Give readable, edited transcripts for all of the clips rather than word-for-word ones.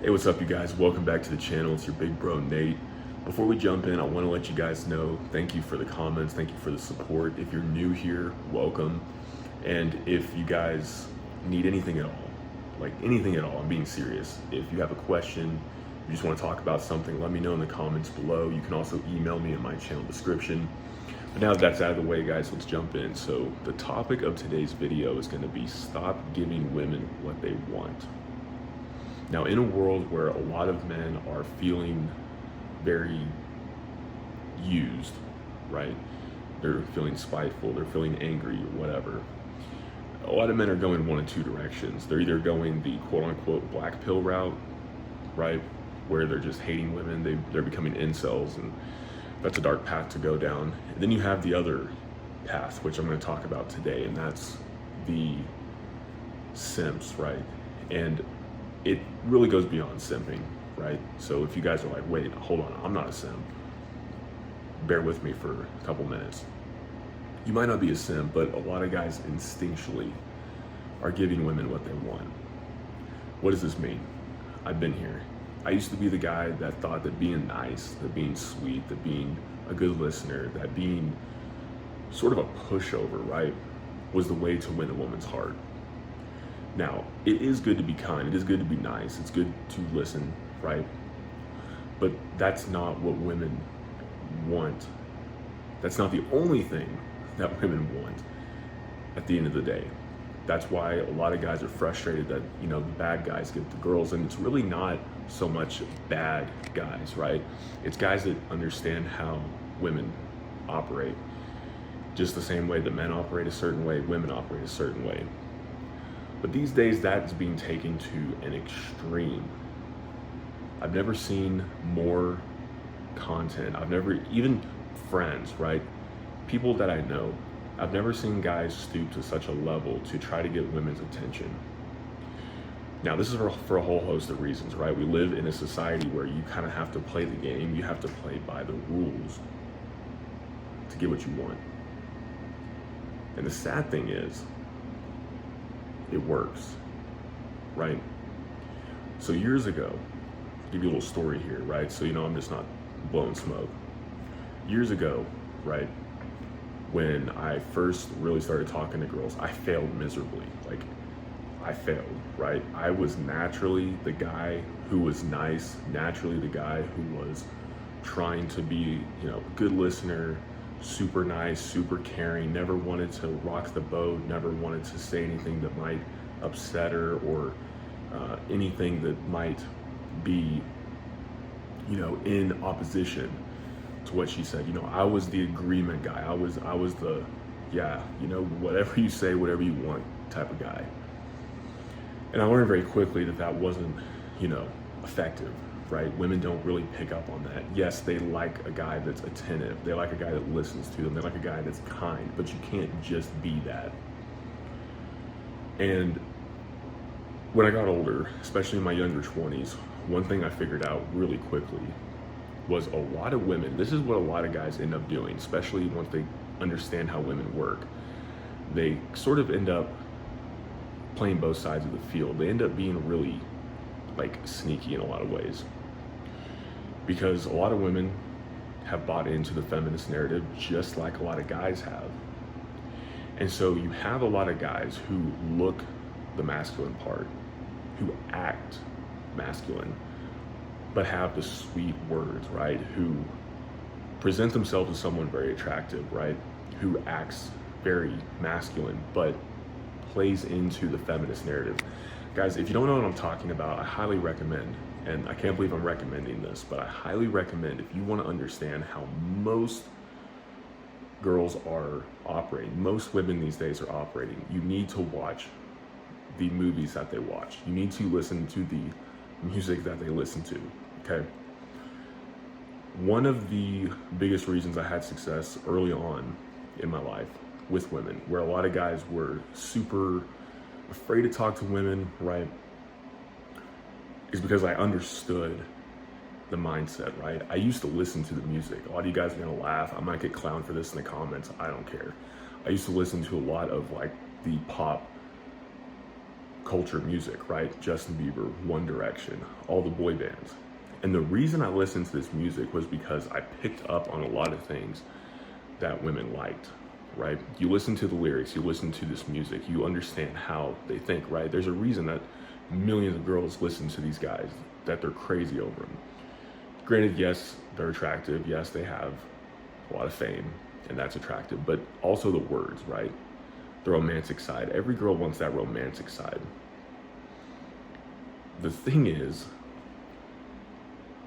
Hey, what's up, you guys? Welcome back to the channel. It's your big bro, Nate. Before we jump in, I want to let you guys know, thank you for the comments, thank you for the support. If you're new here, welcome. And if you guys need anything at all, like anything at all, I'm being serious. If you have a question, you just want to talk about something, let me know in the comments below. You can also email me in my channel description. But now that that's out of the way, guys, let's jump in. So the topic of today's video is going to be stop giving women what they want. Now, in a world where a lot of men are feeling very used, right? They're feeling spiteful, they're feeling angry, or whatever. A lot of men are going one of two directions. They're either going the quote unquote black pill route, right? Where they're just hating women, they're becoming incels, and that's a dark path to go down. And then you have the other path, which I'm going to talk about today, and that's the simps, right? And it really goes beyond simping, right? So if you guys are like, wait, hold on, I'm not a simp, bear with me for a couple minutes. You might not be a simp, but a lot of guys instinctually are giving women what they want. What does this mean? I've been here. I used to be the guy that thought that being nice, that being sweet, that being a good listener, that being sort of a pushover, right, was the way to win a woman's heart. Now, it is good to be kind, it is good to be nice, it's good to listen, right? But that's not what women want. That's not the only thing that women want at the end of the day. That's why a lot of guys are frustrated that, you know, the bad guys get the girls, and it's really not so much bad guys, right? It's guys that understand how women operate. Just the same way that men operate a certain way, women operate a certain way. But these days, that's being taken to an extreme. I've never seen more content. I've never, even friends, right? People that I know, I've never seen guys stoop to such a level to try to get women's attention. Now, this is for a whole host of reasons, right? We live in a society where you kind of have to play the game. You have to play by the rules to get what you want. And the sad thing is, it works, right? So years ago, I'll give you a little story here, right? So, you know, I'm just not blowing smoke. Years ago, right, when I first really started talking to girls, I failed miserably. Like, I failed, right? I was naturally the guy who was nice, naturally the guy who was trying to be, you know, a good listener, super nice, super caring, never wanted to rock the boat, never wanted to say anything that might upset her or anything that might be, you know, in opposition to what she said. You know, I was the agreement guy. I was the, yeah, you know, whatever you say, whatever you want type of guy. And I learned very quickly that that wasn't, you know, effective. Right? Women don't really pick up on that. Yes, they like a guy that's attentive. They like a guy that listens to them. They like a guy that's kind, but you can't just be that. And when I got older, especially in my younger 20s, one thing I figured out really quickly was a lot of women, this is what a lot of guys end up doing, especially once they understand how women work. They sort of end up playing both sides of the field. They end up being really like sneaky in a lot of ways, because a lot of women have bought into the feminist narrative just like a lot of guys have. And so you have a lot of guys who look the masculine part, who act masculine, but have the sweet words, right? Who present themselves as someone very attractive, right? Who acts very masculine, but plays into the feminist narrative. Guys, if you don't know what I'm talking about, I highly recommend, and I can't believe I'm recommending this, but I highly recommend, if you want to understand how most girls are operating, most women these days are operating, you need to watch the movies that they watch. You need to listen to the music that they listen to, okay? One of the biggest reasons I had success early on in my life with women, where a lot of guys were super afraid to talk to women, right, is because I understood the mindset, right? I used to listen to the music. A lot of you guys are gonna laugh. I might get clowned for this in the comments. I don't care. I used to listen to a lot of like the pop culture music, right? Justin Bieber, One Direction, all the boy bands. And the reason I listened to this music was because I picked up on a lot of things that women liked, right? You listen to the lyrics, you listen to this music, you understand how they think, right? There's a reason that millions of girls listen to these guys, that they're crazy over them. Granted, yes, they're attractive. Yes, they have a lot of fame, and that's attractive, but also the words, right? The romantic side. Every girl wants that romantic side. The thing is,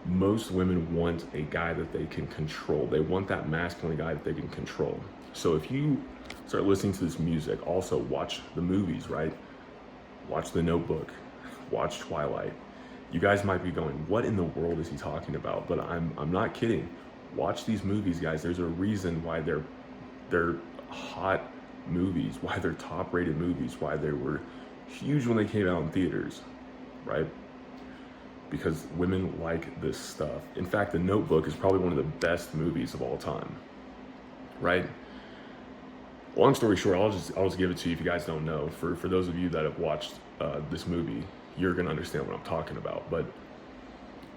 most women want a guy that they can control. They want that masculine guy that they can control. So if you start listening to this music, also watch the movies, right? Watch The Notebook, watch Twilight. You guys might be going, what in the world is he talking about? But I'm not kidding. Watch these movies, guys. There's a reason why they're hot movies, why they're top-rated movies, why they were huge when they came out in theaters, right? Because women like this stuff. In fact, The Notebook is probably one of the best movies of all time, right? Long story short, I'll just give it to you if you guys don't know. For those of you that have watched this movie, you're gonna understand what I'm talking about. But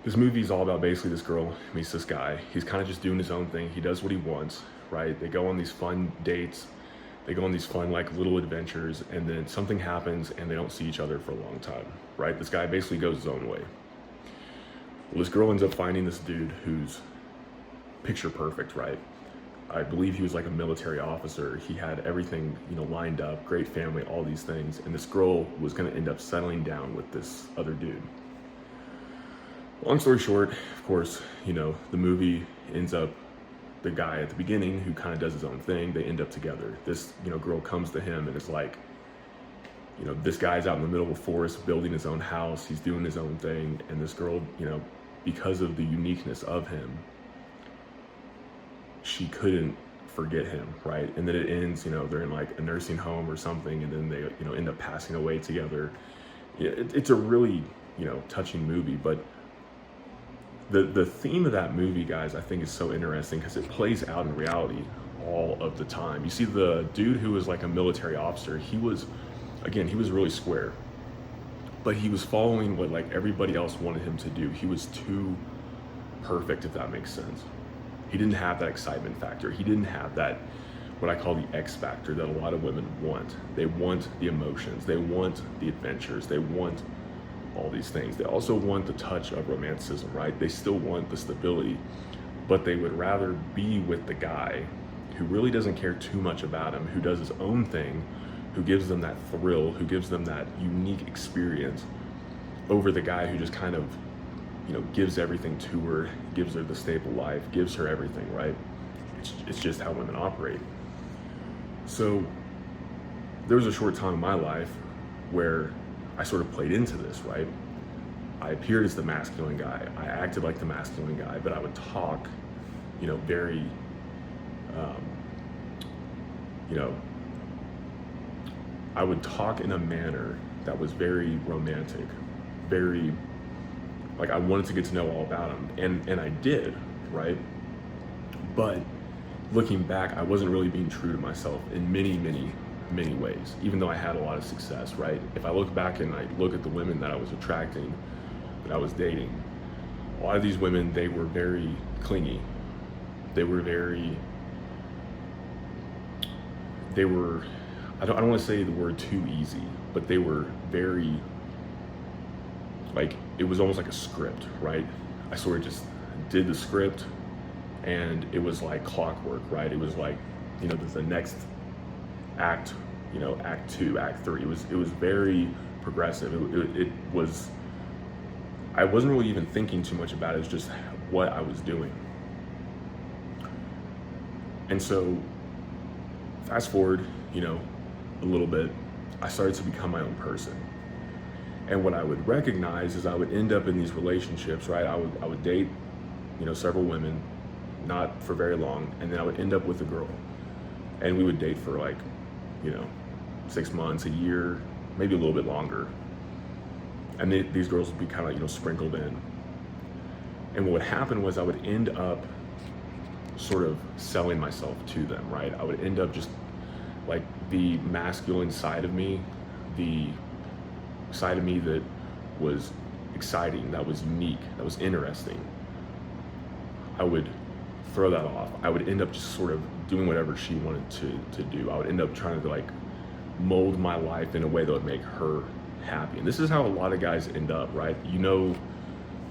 this movie is all about basically this girl meets this guy. He's kind of just doing his own thing. He does what he wants, right? They go on these fun dates. They go on these fun, like, little adventures, and then something happens and they don't see each other for a long time, right? This guy basically goes his own way. Well, this girl ends up finding this dude who's picture perfect, right? I believe he was like a military officer. He had everything, lined up, great family, all these things. And this girl was going to end up settling down with this other dude. Long story short, of course, the movie ends up, the guy at the beginning who kind of does his own thing, they end up together. This, girl comes to him and is like, this guy's out in the middle of a forest building his own house. He's doing his own thing. And this girl, because of the uniqueness of him, she couldn't forget him, right? And then it ends, they're in like a nursing home or something, and then they, end up passing away together. It's a really, touching movie, but the theme of that movie, guys, I think is so interesting because it plays out in reality all of the time. You see the dude who was like a military officer, he was really square, but he was following what like everybody else wanted him to do. He was too perfect, if that makes sense. He didn't have that excitement factor. He didn't have that, what I call the X factor that a lot of women want. They want the emotions. They want the adventures. They want all these things. They also want the touch of romanticism, right? They still want the stability, but they would rather be with the guy who really doesn't care too much about him, who does his own thing, who gives them that thrill, who gives them that unique experience, over the guy who just kind of, gives everything to her, gives her the stable life, gives her everything, right? It's just how women operate. So there was a short time in my life where I sort of played into this, right? I appeared as the masculine guy. I acted like the masculine guy, but I would talk, very, I would talk in a manner that was very romantic, very, like, I wanted to get to know all about him, and I did, right? But looking back, I wasn't really being true to myself in many, many, many ways, even though I had a lot of success, right? If I look back and I look at the women that I was attracting, that I was dating, a lot of these women, they were very clingy. They were, I don't want to say the word too easy, but they were very, like, it was almost like a script, right? I sort of just did the script, and it was like clockwork, right? It was like, the next act, act 2, act 3. It was very progressive. It was, I wasn't really even thinking too much about it. It was just what I was doing. And so fast forward, a little bit, I started to become my own person. And what I would recognize is I would end up in these relationships, right? I would date, several women, not for very long, and then I would end up with a girl. And we would date for like, 6 months, a year, maybe a little bit longer. And these girls would be kind of, sprinkled in. And what would happen was I would end up sort of selling myself to them, right? I would end up just like the masculine side of me, the side of me that was exciting, that was unique, that was interesting, I would throw that off. I would end up just sort of doing whatever she wanted to do. I would end up trying to like mold my life in a way that would make her happy. And this is how a lot of guys end up, right? You know,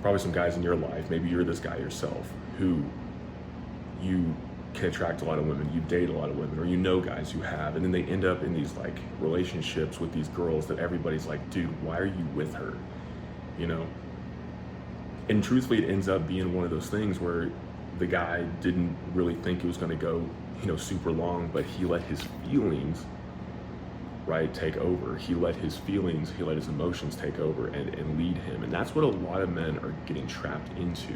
probably some guys in your life, maybe you're this guy yourself, who you can attract a lot of women, you date a lot of women, or you know guys who have, and then they end up in these like relationships with these girls that everybody's like, dude, why are you with her? You know? And truthfully, it ends up being one of those things where the guy didn't really think it was gonna go, you know, super long, but he let his feelings, right, take over. He let his feelings, he let his emotions take over and lead him. And that's what a lot of men are getting trapped into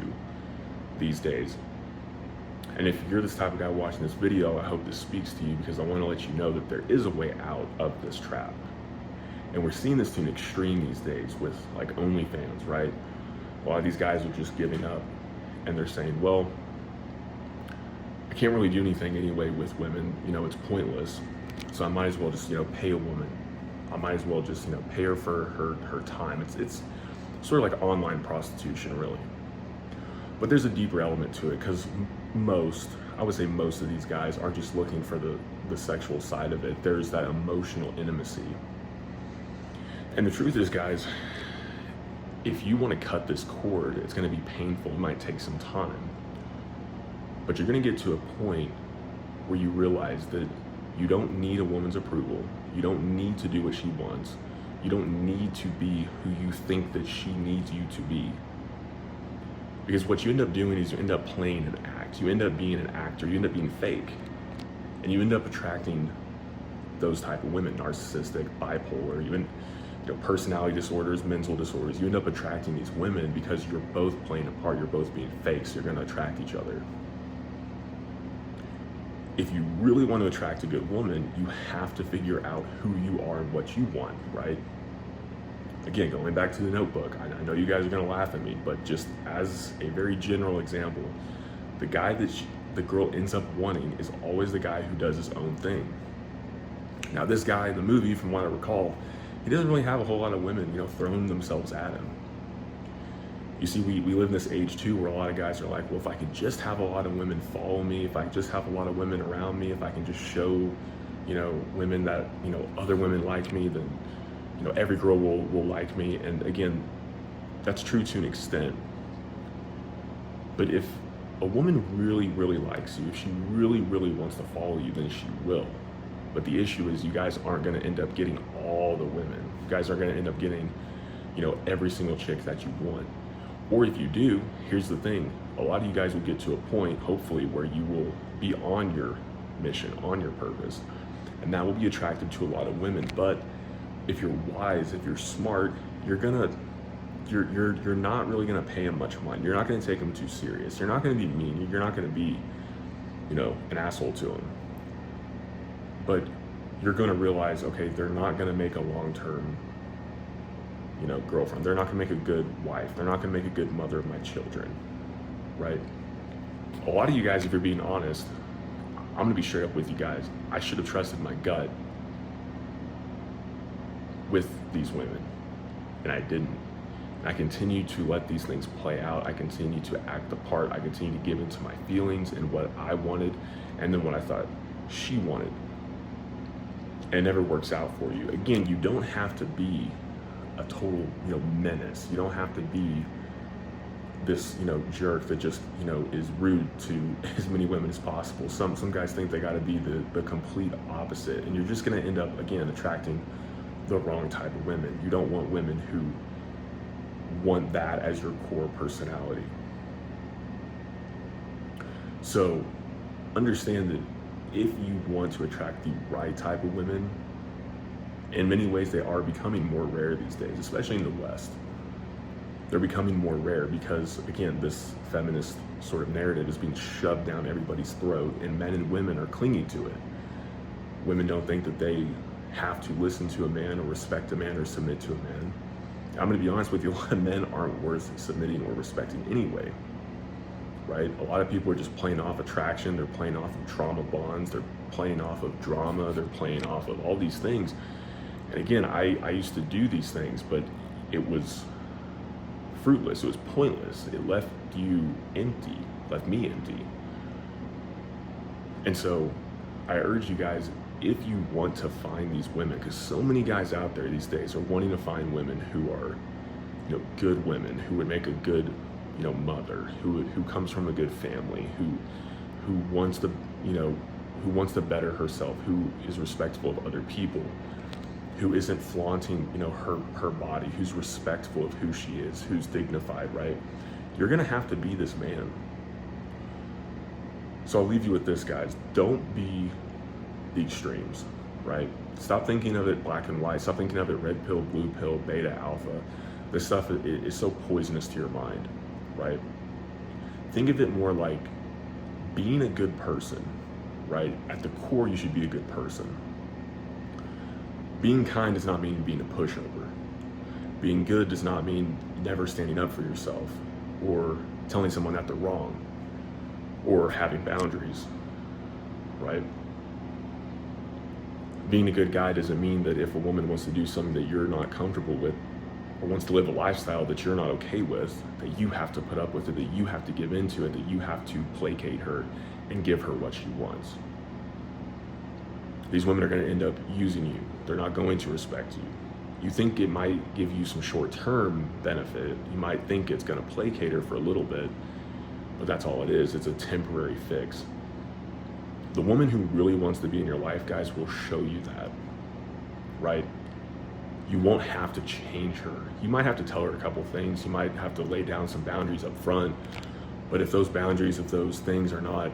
these days. And if you're this type of guy watching this video, I hope this speaks to you, because I want to let you know that there is a way out of this trap. And we're seeing this to an extreme these days with like OnlyFans, right? A lot of these guys are just giving up and they're saying, well, I can't really do anything anyway with women, you know, it's pointless. So I might as well just, you know, pay a woman. I might as well just, you know, pay her for her time. It's sort of like online prostitution, really. But there's a deeper element to it, because I would say most of these guys aren't just looking for the sexual side of it. There's that emotional intimacy. And the truth is, guys, if you want to cut this cord, it's going to be painful. It might take some time. But you're going to get to a point where you realize that you don't need a woman's approval. You don't need to do what she wants. You don't need to be who you think that she needs you to be. Because what you end up doing is you end up playing an act. You end up being an actor. You end up being fake. And you end up attracting those type of women, narcissistic, bipolar, even, you know, personality disorders, mental disorders. You end up attracting these women because you're both playing a part. You're both being fake, so you're going to attract each other. If you really want to attract a good woman, you have to figure out who you are and what you want, right? Again, going back to the Notebook, I know you guys are going to laugh at me, but just as a very general example, the guy that the girl ends up wanting is always the guy who does his own thing. Now, this guy in the movie, from what I recall, he doesn't really have a whole lot of women, you know, throwing themselves at him. You see, we live in this age too where a lot of guys are like, well, if I could just have a lot of women follow me, if I just have a lot of women around me, if I can just show, you know, women that, you know, other women like me, then, you know, every girl will like me. And again, that's true to an extent. But if a woman really, really likes you, if she really, really wants to follow you, then she will. But the issue is you guys aren't going to end up getting all the women. You guys aren't going to end up getting, you know, every single chick that you want. Or if you do, here's the thing. A lot of you guys will get to a point, hopefully, where you will be on your mission, on your purpose. And that will be attractive to a lot of women. But if you're wise, if you're smart, you're not really gonna pay them much mind. You're not gonna take them too serious. You're not gonna be mean. You're not gonna be, you know, an asshole to them. But you're gonna realize, okay, they're not gonna make a long-term, you know, girlfriend. They're not gonna make a good wife. They're not gonna make a good mother of my children, right? A lot of you guys, if you're being honest, I'm gonna be straight up with you guys. I should have trusted my gut with these women, and I didn't. I continue to let these things play out. I continue to act the part. I continue to give into my feelings and what I wanted, and then what I thought she wanted. And it never works out for you. Again, you don't have to be a total, you know, menace. You don't have to be this, you know, jerk that just, you know, is rude to as many women as possible. Some guys think they got to be the complete opposite, and you're just going to end up, again, attracting the wrong type of women. You don't want women who want that as your core personality. So understand that if you want to attract the right type of women, in many ways they are becoming more rare these days, especially in the West. They're becoming more rare because, again, this feminist sort of narrative is being shoved down everybody's throat, and men and women are clinging to it. Women don't think that they have to listen to a man or respect a man or submit to a man. I'm going to be honest with you, a lot of men aren't worth submitting or respecting anyway, right? A lot of people are just playing off attraction. They're playing off of trauma bonds. They're playing off of drama. They're playing off of all these things. And again, I used to do these things, but it was fruitless. It was pointless. It left you empty, left me empty. And so I urge you guys, if you want to find these women, because so many guys out there these days are wanting to find women who are, good women, who would make a good, mother, who comes from a good family, who wants to, who wants to better herself, who is respectful of other people, who isn't flaunting, her body, who's respectful of who she is, who's dignified, right? You're gonna have to be this man. So I'll leave you with this, guys. Don't be the extremes, right? Stop thinking of it black and white. Stop thinking of it red pill, blue pill, beta, alpha. This stuff is so poisonous to your mind, right? Think of it more like being a good person, right? At the core, you should be a good person. Being kind does not mean being a pushover. Being good does not mean never standing up for yourself or telling someone that they're wrong or having boundaries, right? Being a good guy doesn't mean that if a woman wants to do something that you're not comfortable with or wants to live a lifestyle that you're not okay with, that you have to put up with it, that you have to give into it, that you have to placate her and give her what she wants. These women are going to end up using you. They're not going to respect you. You think it might give you some short-term benefit. You might think it's going to placate her for a little bit, but that's all it is. It's a temporary fix. The woman who really wants to be in your life, guys, will show you that, right? You won't have to change her. You might have to tell her a couple things. You might have to lay down some boundaries up front, but if those boundaries, if those things are not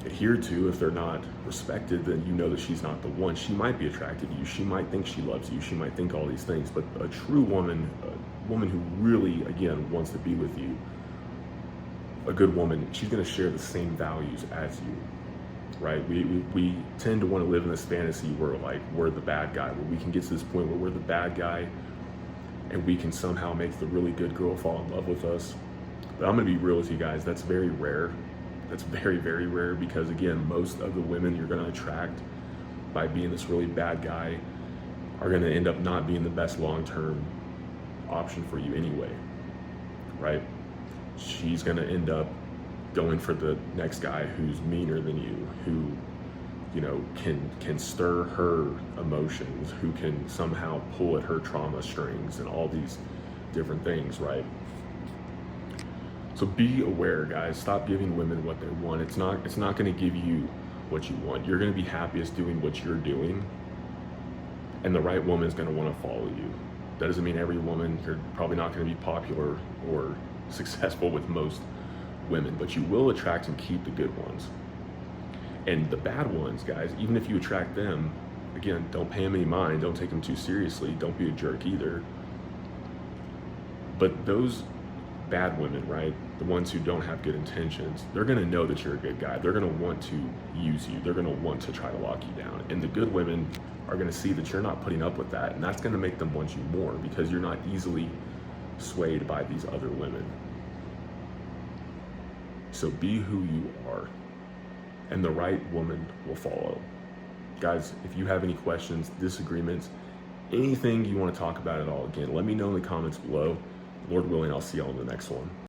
adhered to, if they're not respected, then you know that she's not the one. She might be attracted to you. She might think she loves you. She might think all these things, but a true woman, a woman who really, again, wants to be with you, a good woman, she's going to share the same values as you, right? We tend to want to live in this fantasy where like we're the bad guy, where we can get to this point where we're the bad guy and we can somehow make the really good girl fall in love with us. But I'm going to be real with you guys, that's very rare. That's very, very rare because, again, most of the women you're going to attract by being this really bad guy are going to end up not being the best long-term option for you anyway, right? She's going to end up going for the next guy who's meaner than you, who, can stir her emotions, who can somehow pull at her trauma strings and all these different things, right? So be aware, guys. Stop giving women what they want. It's not going to give you what you want. You're going to be happiest doing what you're doing, and the right woman is going to want to follow you. That doesn't mean every woman, you're probably not going to be popular or successful with most women, but you will attract and keep the good ones. And the bad ones, guys, even if you attract them, again, don't pay them any mind. Don't take them too seriously. Don't be a jerk either. But those bad women, right? The ones who don't have good intentions, they're going to know that you're a good guy. They're going to want to use you. They're going to want to try to lock you down. And the good women are going to see that you're not putting up with that. And that's going to make them want you more because you're not easily swayed by these other women. So be who you are, and the right woman will follow. Guys, if you have any questions, disagreements, anything you want to talk about at all, again, let me know in the comments below. Lord willing, I'll see y'all in the next one.